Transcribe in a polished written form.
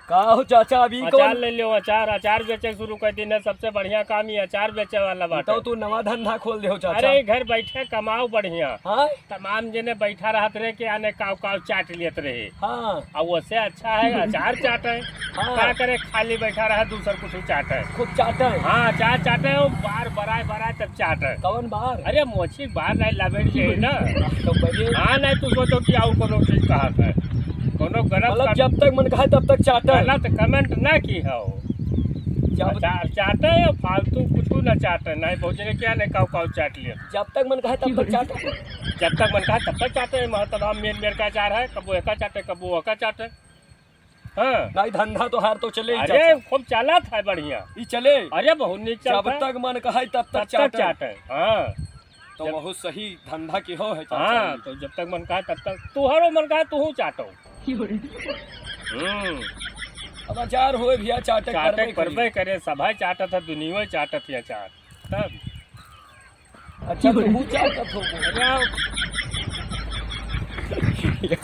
का हो चाचा अभी अचार ले लो। अचार बेचे शुरू कर दी ना। सबसे बढ़िया काम ही अचार बेचे वाला बात। तो तू नवा धंधा खोल दे हो चाचा। अरे घर बैठे कमाओ बढ़िया। हाँ तमाम जने बैठा रहत रहे के आने काव काव चाट लेत रहे। हाँ अब उससे अच्छा है अचार चाटे। हाँ। क्या करे खाली बैठा रहा दूसर कुछ चाटे। खूब चाटा है। हाँ अचार चाटे हो बार बराए तब चाटे। कौन बार? अरे मोची बार नहीं लावेट जे ना। तो बढ़िया। हाँ नहीं तू सोचो कि आओ कोनो चीज कहा है कोनो मतलब गलत जब तक मन खाए तब तक चाटा है। गलत कमेंट ना की हो। जब चाटे है फालतू कुछ ना चाटे नहीं पहुँचने क्या नहीं काव काव चाट लिया। जब तक मन खाए तब तक चाटा है। जब तक मन खाए तब तक चाटे। तमाम मेर का अचार है कबू एका चाटे कबू ओका चाटे। हाँ नहीं धंधा तो हार तो चले ही अरे चाचा। खूब चला था बढ़िया। ये चले अरे बहुत नीक जब चलता तक मन खाए तब तब तक तक चाटा है। चाटे। हाँ तो बहुत सही धंधा की हो है चाचा। हाँ तो जब तक मन खाए तब तक तुहरो मन खाए तू चाटो। अब अचार होए भैया चाटे चाटे करबे करबे करे सभा चाटत है दुनिया चाटत है अचार तब। अच्छा तू चाटत हो। अरे